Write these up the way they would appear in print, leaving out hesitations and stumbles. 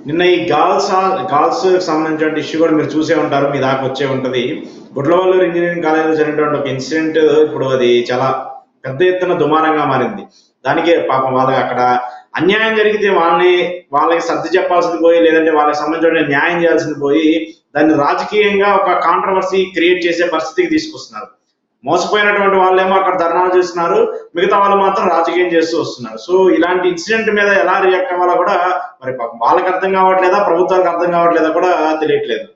నిన్న ఈ గర్ల్స్ సంబంధించిన ఇష్యూ కూడా మీరు చూసే ఉంటారు, మీ దాకా వచ్చే ఉంటది. గుడ్లవల్లూరు ఇంజనీరింగ్ కాలేజీలో జరిగినటువంటి ఒక ఇన్సిడెంట్ ఇప్పుడు అది చాలా పెద్ద ఎత్తున దుమారంగా మారింది. దానికే పాపం వాళ్ళకి అక్కడ అన్యాయం జరిగితే వాళ్ళకి సర్ది చెప్పాల్సింది పోయి, లేదంటే వాళ్ళకి సంబంధించిన న్యాయం చేయాల్సింది పోయి, దాన్ని రాజకీయంగా ఒక కాంట్రవర్సీ క్రియేట్ చేసే పరిస్థితికి తీసుకొస్తున్నారు. మోసపోయినటువంటి వాళ్ళేమో అక్కడ ధర్నాలు చేస్తున్నారు, మిగతా వాళ్ళు మాత్రం రాజకీయం చేస్తూ వస్తున్నారు. సో ఇలాంటి ఇన్సిడెంట్ మీద ఎలా రియాక్ట్ అవ్వాలో కూడా మరి పాపం వాళ్ళకి అర్థం కావట్లేదా, ప్రభుత్వానికి అర్థం కావట్లేదా కూడా తెలియట్లేదు.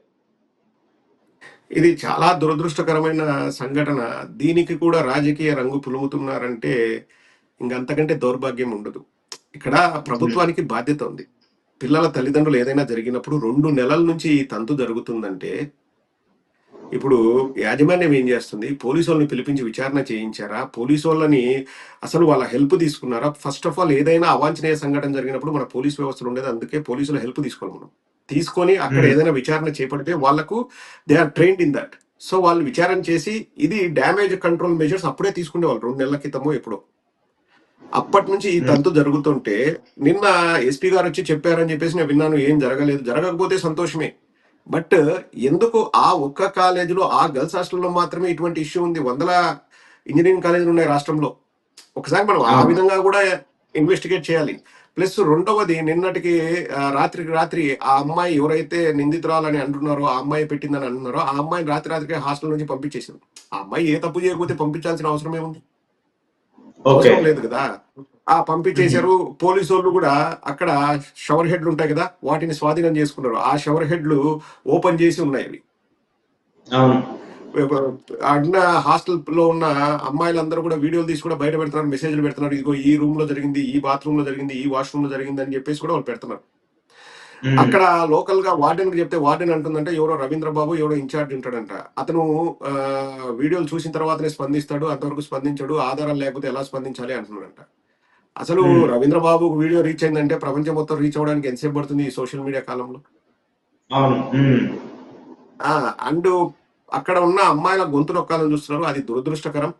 ఇది చాలా దురదృష్టకరమైన సంఘటన. దీనికి కూడా రాజకీయ రంగు పులుముతున్నారంటే ఇంకంతకంటే దౌర్భాగ్యం ఉండదు. ఇక్కడ ప్రభుత్వానికి బాధ్యత ఉంది. పిల్లల తల్లిదండ్రులు ఏదైనా జరిగినప్పుడు 2 నెలల నుంచి ఈ తంతు జరుగుతుందంటే, ఇప్పుడు యాజమాన్యం ఏం చేస్తుంది? పోలీసు వాళ్ళని పిలిపించి విచారణ చేయించారా? పోలీసు వాళ్ళని అసలు వాళ్ళ హెల్ప్ తీసుకున్నారా? ఫస్ట్ ఆఫ్ ఆల్ ఏదైనా అవాంఛనీయ సంఘటన జరిగినప్పుడు మన పోలీసు వ్యవస్థలు ఉండేది, అందుకే పోలీసుల హెల్ప్ తీసుకోవాలి మనం. తీసుకొని అక్కడ ఏదైనా విచారణ చేపడితే వాళ్ళకు they are trained in that. So వాళ్ళు విచారణ చేసి ఇది డ్యామేజ్ కంట్రోల్ మెజర్స్ అప్పుడే తీసుకునేవాళ్ళు 2 నెలల క్రితమో ఎప్పుడో. అప్పటి నుంచి ఈ తంతు జరుగుతుంటే నిన్న ఎస్పీ గారు వచ్చి చెప్పారని చెప్పేసి నేను విన్నాను. ఏం జరగలేదు, జరగకపోతే సంతోషమే. బట్ ఎందుకు ఆ ఒక్క కాలేజీలో ఆ గర్ల్స్ హాస్టల్లో మాత్రమే ఇటువంటి ఇష్యూ ఉంది? 100 ఇంజనీరింగ్ కాలేజీలు ఉన్నాయి రాష్ట్రంలో. ఒకసారి మనం ఆ విధంగా కూడా ఇన్వెస్టిగేట్ చేయాలి. ప్లస్ రెండవది, నిన్నటికి రాత్రికి రాత్రి ఆ అమ్మాయి ఎవరైతే నిందితురాలని అంటున్నారో, ఆ అమ్మాయి పెట్టిందని అంటున్నారో, ఆ అమ్మాయిని రాత్రికి హాస్టల్ నుంచి పంపించేసింది. ఆ అమ్మాయి ఏ తప్పు చేయకపోతే పంపించాల్సిన అవసరం ఏముంది? అవసరం లేదు కదా. పంపించేశారు. పోలీసు వాళ్ళు కూడా అక్కడ షవర్ హెడ్లు ఉంటాయి కదా, వాటిని స్వాధీనం చేసుకున్నారు. ఆ షవర్ హెడ్లు ఓపెన్ చేసి ఉన్నాయి. అవి అన్న హాస్టల్ లో ఉన్న అమ్మాయిలందరూ కూడా వీడియోలు తీసి కూడా బయట పెడుతున్నారు, మెసేజ్లు పెడుతున్నారు. ఇదిగో ఈ రూమ్ లో జరిగింది, ఈ బాత్రూమ్ లో జరిగింది, ఈ వాష్రూమ్ లో జరిగింది అని చెప్పేసి కూడా వాళ్ళు పెడుతున్నారు. అక్కడ లోకల్ గా వార్డెన్ కి చెప్తే వార్డెన్ అంటుందంటే ఎవరో రవీంద్ర బాబు ఎవరో ఇన్ఛార్జ్ ఉంటాడంట, అతను వీడియోలు చూసిన తర్వాతనే స్పందిస్తాడు, అంతవరకు స్పందించాడు, ఆధారాలు లేకపోతే ఎలా స్పందించాలి అంటున్నాడంట. అసలు రవీంద్ర బాబు వీడియో రీచ్ అయిందంటే ప్రపంచం మొత్తం రీచ్ అవ్వడానికి ఎంతసేపు పడుతుంది ఈ సోషల్ మీడియా కాలంలో? అండ్ అక్కడ ఉన్న అమ్మాయిల గొంతు నొక్కాలని చూస్తున్నారు. అది దురదృష్టకరం.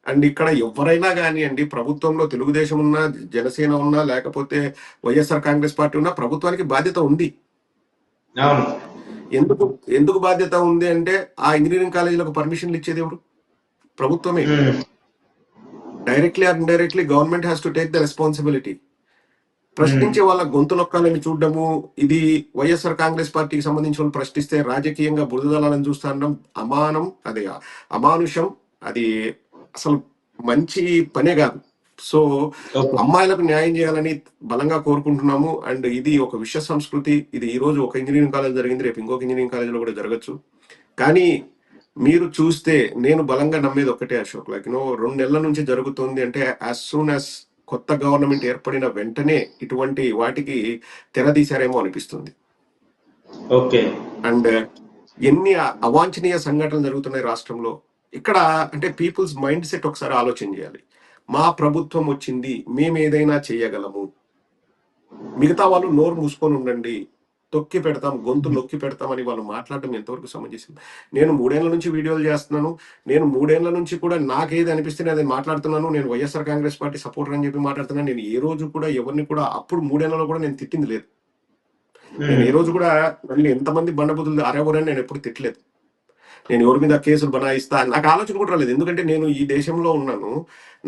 అండ్ ఇక్కడ ఎవరైనా కానివ్వండి, ప్రభుత్వంలో తెలుగుదేశం ఉన్నా, జనసేన ఉన్నా, లేకపోతే వైఎస్ఆర్ కాంగ్రెస్ పార్టీ ఉన్నా, ప్రభుత్వానికి బాధ్యత ఉంది. ఎందుకు ఎందుకు బాధ్యత ఉంది అంటే, ఆ ఇంజనీరింగ్ కాలేజీలకు పర్మిషన్లు ఇచ్చేది ఎవరు? ప్రభుత్వమే. Directly or indirectly government has to take the responsibility. ప్రశ్నించే వాళ్ళ గొంతు నొక్కాలని చూడడము, ఇది వైఎస్ఆర్ కాంగ్రెస్ పార్టీకి సంబంధించిన వాళ్ళు ప్రశ్నిస్తే రాజకీయంగా బురదలాలని చూస్తానం అమానం, అది అమానుషం, అది అసలు మంచి పనే కాదు. సో అమ్మాయిలకు న్యాయం చేయాలని బలంగా కోరుకుంటున్నాము. అండ్ ఇది ఒక విశ్వ సంస్కృతి. ఇది ఈ రోజు ఒక ఇంజనీరింగ్ కాలేజ్ జరిగింది, రేపు ఇంకొక ఇంజనీరింగ్ కాలేజీలో కూడా జరగచ్చు. కానీ మీరు చూస్తే నేను బలంగా నమ్మేది ఒకటే అశోక్, లైక్ 2 నెలల నుంచి జరుగుతుంది అంటే యాజ్ సూన్ యాజ్ కొత్త గవర్నమెంట్ ఏర్పడిన వెంటనే ఇటువంటి వాటికి తెరదీశారేమో అనిపిస్తుంది. ఓకే. అండ్ ఎన్ని అవాంఛనీయ సంఘటనలు జరుగుతున్నాయి రాష్ట్రంలో. ఇక్కడ అంటే పీపుల్స్ మైండ్ సెట్ ఒకసారి ఆలోచన చేయాలి. మా ప్రభుత్వం వచ్చింది, మేము ఏదైనా చేయగలము, మిగతా వాళ్ళు నోరు మూసుకొని ఉండండి, తొక్కి పెడతాం, గొంతు నొక్కి పెడతామని వాళ్ళు మాట్లాడడం ఎంతవరకు సమంజసం? నేను 3 ఏళ్ల నుంచి వీడియోలు చేస్తున్నాను. నేను 3 ఏళ్ల నుంచి కూడా నాకేది అనిపిస్తే నేను మాట్లాడుతున్నాను. నేను వైఎస్ఆర్ కాంగ్రెస్ పార్టీ సపోర్టర్ అని చెప్పి మాట్లాడుతున్నాను. నేను ఏ రోజు కూడా ఎవరిని కూడా అప్పుడు 3 ఏళ్లలో కూడా నేను తిట్టింది లేదు. నేను ఏ రోజు కూడా నన్ను ఎంతమంది బండబుద్ధులు అరేవరని నేను ఎప్పుడు తిట్టలేదు. నేను ఎవరి మీద కేసులు బనాయిస్తా నాకు ఆలోచన కూడా రాలేదు. ఎందుకంటే నేను ఈ దేశంలో ఉన్నాను,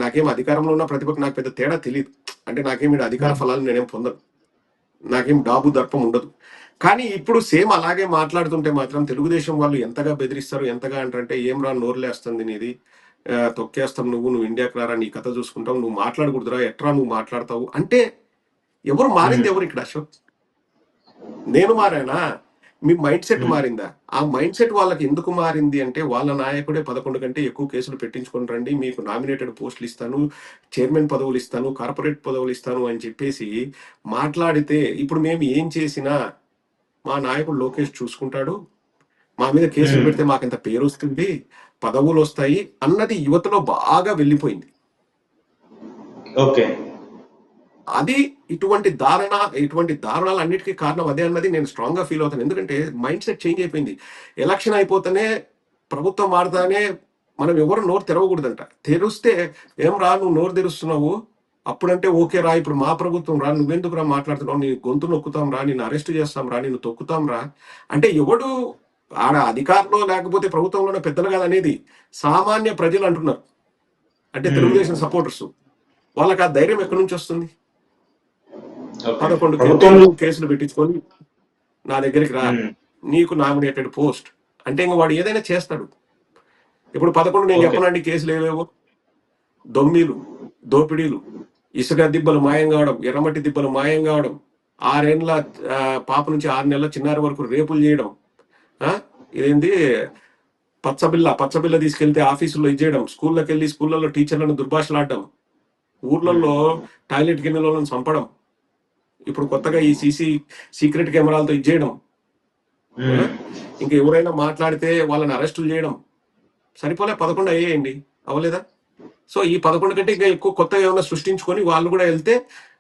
నాకేం అధికారంలో ఉన్న ప్రతిపక్ష నాకు పెద్ద తేడా తెలియదు. అంటే నాకేం అధికార ఫలాలు నేనేం పొందను, నాకేం డాబు దర్పం ఉండదు. కానీ ఇప్పుడు సేమ్ అలాగే మాట్లాడుతుంటే మాత్రం తెలుగుదేశం వాళ్ళు ఎంతగా బెదిరిస్తారు, ఎంతగా అంటారంటే, ఏం రా నోరులేస్తుంది నీది, తొక్కేస్తాం, నువ్వు ఇండియాకి రారా, నీ కథ చూసుకుంటావు, నువ్వు మాట్లాడకూడదురా, ఎట్రా నువ్వు మాట్లాడతావు అంటే. ఎవరు మారింది? ఎవరు ఇక్కడ అశోక్? నేను మారానా? మీ మైండ్ సెట్ మారిందా? ఆ మైండ్ సెట్ వాళ్ళకి ఎందుకు మారింది అంటే, వాళ్ళ నాయకుడే 11 కంటే ఎక్కువ కేసులు పెట్టించుకొని రండి, మీకు నామినేటెడ్ పోస్టులు ఇస్తాను, చైర్మన్ పదవులు ఇస్తాను, కార్పొరేట్ పదవులు ఇస్తాను అని చెప్పేసి మాట్లాడితే, ఇప్పుడు మేము ఏం చేసినా మా నాయకుడు లోకేష్ చూసుకుంటాడు, మా మీద కేసులు పెడితే మాకింత పేరు వస్తుంది, పదవులు వస్తాయి అన్నది యువతలో బాగా వెళ్ళిపోయింది. ఓకే. అది ఇటువంటి దారుణాలు అన్నిటికీ కారణం అదే అన్నది నేను స్ట్రాంగ్ గా ఫీల్ అవుతాను. ఎందుకంటే మైండ్ సెట్ చేంజ్ అయిపోయింది. ఎలక్షన్ అయిపోతేనే, ప్రభుత్వం మారుతానే మనం ఎవరు నోరు తెరవకూడదంట. తెరిస్తే, ఏం రా నువ్వు నోరు తెరుస్తున్నావు, అప్పుడంటే ఓకే రా, ఇప్పుడు మా ప్రభుత్వం రా, నువ్వెందుకు రా మాట్లాడుతున్నావు, నీ గొంతు నొక్కుతాం రా, నిన్ను అరెస్ట్ చేస్తాం రా, నిన్ను తొక్కుతాం రా. అంటే ఎవడు ఆడ అధికారంలో లేకపోతే ప్రభుత్వంలోనే పెద్దలు కాదు అనేది సామాన్య ప్రజలు అంటున్నారు. అంటే ఉమ్, తెలుగుదేశం సపోర్టర్స్. వాళ్ళకి ఆ ధైర్యం ఎక్కడి నుంచి వస్తుంది? ఓకే 11 ప్రభుత్వం. కేసులు పెట్టించుకొని నా దగ్గరికి రా, ఉమ్, నీకు నామినేటెడ్ పోస్ట్ అంటే ఇంక వాడు ఏదైనా చేస్తాడు. ఇప్పుడు 11 నేను ఓకే. చెప్పనండి కేసులు ఏవేవో: దొమ్మీలు, దోపిడీలు, ఇసుక దిబ్బలు మాయం కావడం, ఎర్రమట్టి దిబ్బలు మాయం కావడం, 6 ఏళ్ళ పాప నుంచి 6 నెలల చిన్నారి వరకు రేపులు చేయడం, ఆ, ఇదేంది పచ్చబిల్ల తీసుకెళ్తే ఆఫీసుల్లో ఇచ్చేయడం, స్కూళ్ళకి వెళ్ళి స్కూళ్ళలో టీచర్లను దుర్భాషలాడడం, ఊర్లలో టాయిలెట్ గిన్నెలను చంపడం, ఇప్పుడు కొత్తగా ఈ సీక్రెట్ కెమెరాలతో ఇచ్చేయడం, ఉమ్, ఇంకా ఎవరైనా మాట్లాడితే వాళ్ళని అరెస్టులు చేయడం. సరిపోలే 11 అయ్యేయండి, అవ్వలేదా? సో ఈ 11 కంటే ఇంకా ఎక్కువ కొత్తగా ఏమైనా సృష్టించుకొని వాళ్ళు కూడా వెళ్తే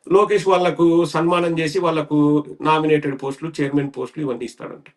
లోకేష్ వాళ్ళకు సన్మానం చేసి వాళ్ళకు నామినేటెడ్ పోస్టులు, చైర్మన్ పోస్టులు ఇవన్నీ ఇస్తాడంట.